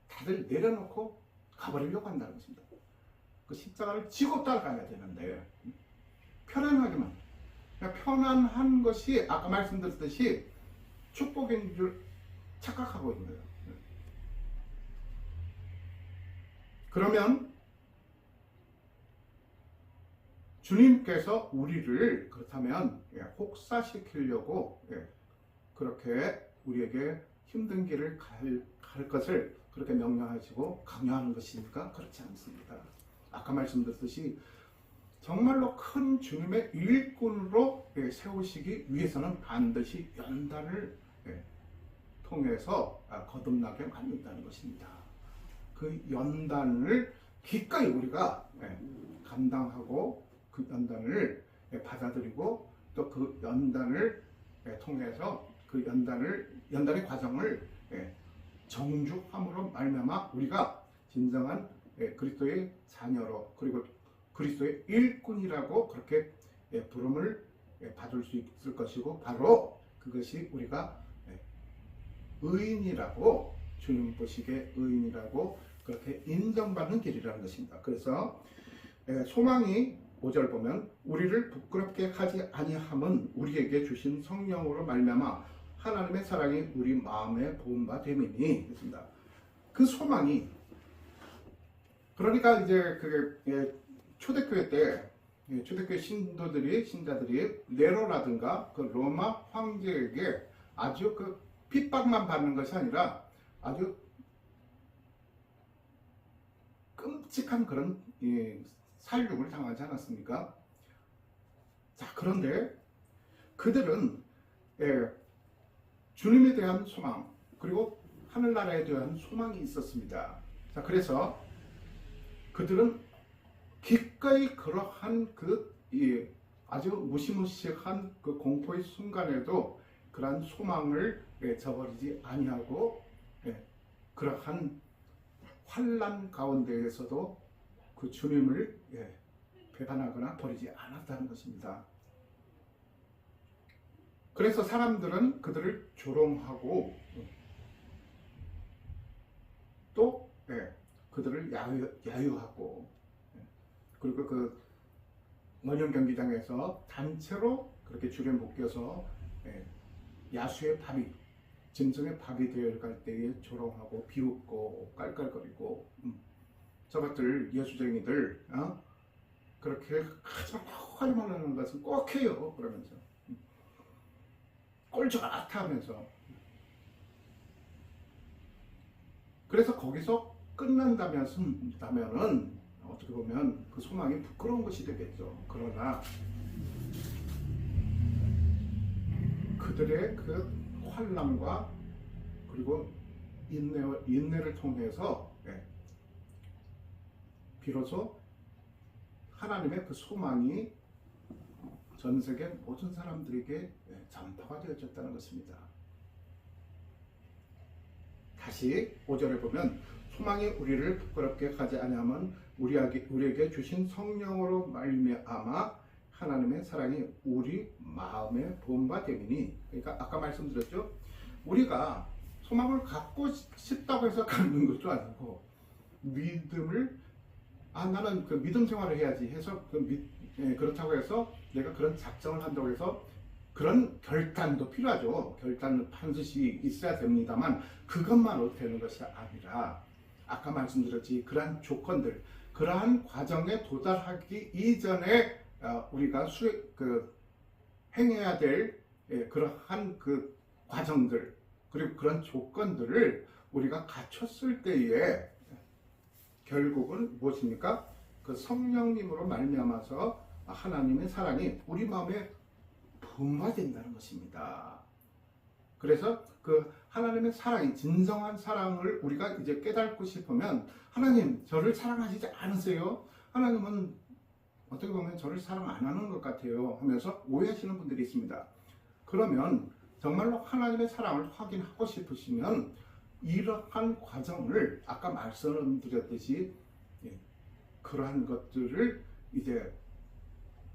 Speaker 1: 다들 내려놓고 가버리려고 한다는 것입니다. 그 십자가를 지고 따라가야 되는데 편안하게만, 편안한 것이 아까 말씀드렸듯이 축복인 줄 착각하고 있는 거예요. 그러면 주님께서 우리를 그렇다면 혹사시키려고 그렇게 우리에게 힘든 길을 갈 것을 그렇게 명령하시고 강요하는 것입니까? 그렇지 않습니다. 아까 말씀드렸듯이 정말로 큰 주님의 일꾼으로 세우시기 위해서는 반드시 연단을 통해서 거듭나게 만든다는 것입니다. 그 연단을 기꺼이 우리가 감당하고 그 연단을 받아들이고 또 그 연단을 통해서 그 연단의 과정을 정주함으로 말미암아 우리가 진정한 그리스도의 자녀로, 그리고 그리스도의 일꾼이라고 그렇게 부름을 받을 수 있을 것이고, 바로 그것이 우리가 의인이라고, 주님 보시기에 의인이라고 그렇게 인정받는 길이라는 것입니다. 그래서 소망이 5절 보면 우리를 부끄럽게 하지 아니함은 우리에게 주신 성령으로 말미암아 하나님의 사랑이 우리 마음에 부음바 됨이니 했습니다. 그 소망이, 그러니까 이제 그게 초대교회 때 초대교회 신자들이 네로라든가 그 로마 황제에게 아주 그 핍박만 받는 것이 아니라 아주 끔찍한 그런 살육을 당하지 않았습니까? 자, 그런데 그들은 주님에 대한 소망, 그리고 하늘나라에 대한 소망이 있었습니다. 자, 그래서 그들은 기꺼이 그러한 아주 무시무시한 그 공포의 순간에도 그러한 소망을 저버리지 아니하고 그러한 환난 가운데에서도 그 주님을 배반하거나 버리지 않았다는 것입니다. 그래서 사람들은 그들을 조롱하고 또 그들을 야유하고, 그리고 그 원형 경기장에서 단체로 그렇게 줄에 묶여서 야수의 밥이, 짐승의 밥이 되어갈 때에 조롱하고 비웃고 깔깔거리고, 저것들 예수쟁이들 그렇게 하지 말라는 것은 꼭 해요 그러면서 꼴좋다 하면서. 그래서 거기서 끝난다면은 어떻게 보면 그 소망이 부끄러운 것이 되겠죠. 그러나 그들의 그 환난과 그리고 인내를 통해서 비로소 하나님의 그 소망이 전 세계 모든 사람들에게 전파가 되어졌다는 것입니다. 다시 5절에 보면 소망이 우리를 부끄럽게 하지 아니하면 우리에게 주신 성령으로 말미암아 하나님의 사랑이 우리 마음에 본바 됨이니. 그러니까 아까 말씀드렸죠. 우리가 소망을 갖고 싶다고 해서 갖는 것도 아니고 믿음을 나는 그 믿음 생활을 해야지 해서 그렇다고 해서 내가 그런 작정을 한다고 해서 그런 결단도 필요하죠. 결단은 반드시 있어야 됩니다만 그것만으로 되는 것이 아니라 아까 말씀드렸지 그러한 조건들, 그러한 과정에 도달하기 이전에 우리가 행해야 될 그러한 그 과정들 그리고 그런 조건들을 우리가 갖췄을 때에 결국은 무엇입니까? 그 성령님으로 말미암아서 하나님의 사랑이 우리 마음에 분화된다는 것입니다. 그래서 그 하나님의 사랑이 진정한 사랑을 우리가 이제 깨닫고 싶으면 하나님 저를 사랑하시지 않으세요? 하나님은 어떻게 보면 저를 사랑 안 하는 것 같아요 하면서 오해하시는 분들이 있습니다. 그러면 정말로 하나님의 사랑을 확인하고 싶으시면 이러한 과정을 아까 말씀드렸듯이 그러한 것들을 이제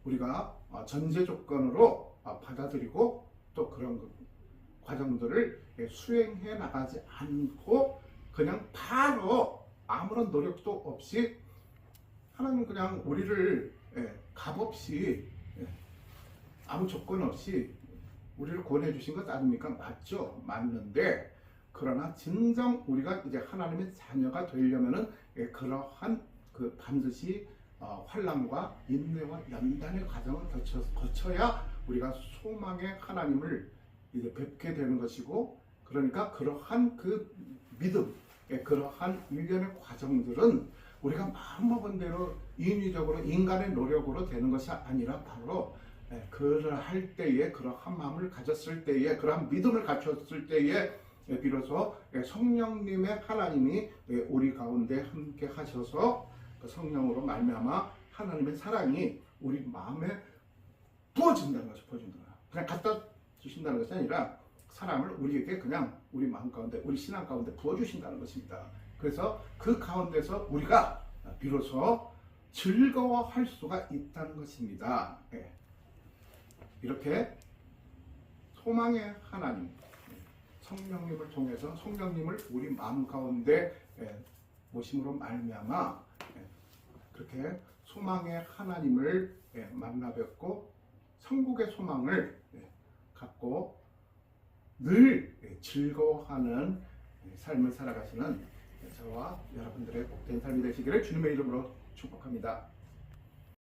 Speaker 1: 우리가 전제 조건으로 받아들이고 또 그런 과정들을 수행해 나가지 않고 그냥 바로 아무런 노력도 없이 하나님 그냥 우리를 값없이 아무 조건 없이 우리를 구원해 주신 것 아닙니까? 맞죠? 맞는데 그러나 진정 우리가 이제 하나님의 자녀가 되려면은 그러한 그 반드시 환난과 인내와 연단의 과정을 거쳐야 우리가 소망의 하나님을 이제 뵙게 되는 것이고, 그러니까 그러한 그 믿음, 그러한 일련의 과정들은 우리가 마음먹은 대로 인위적으로 인간의 노력으로 되는 것이 아니라 바로 그러할 때에 그러한 마음을 가졌을 때에 그러한 믿음을 갖췄을 때에 비로소 성령님의 하나님이 우리 가운데 함께 하셔서 그 성령으로 말미암아 하나님의 사랑이 우리 마음에 부어진다는 것을 보여준다. 그냥 갖다 주신다는 것이 아니라 사랑을 우리에게 그냥 우리 마음 가운데 우리 신앙 가운데 부어주신다는 것입니다. 그래서 그 가운데서 우리가 비로소 즐거워할 수가 있다는 것입니다. 이렇게 소망의 하나님 성령님을 통해서 성령님을 우리 마음 가운데 모심으로 말미암아 그렇게 소망의 하나님을 만나 뵙고 천국의 소망을 갖고 늘 즐거워하는 삶을 살아가시는 저와 여러분들의 복된 삶이 되시기를 주님의 이름으로 축복합니다.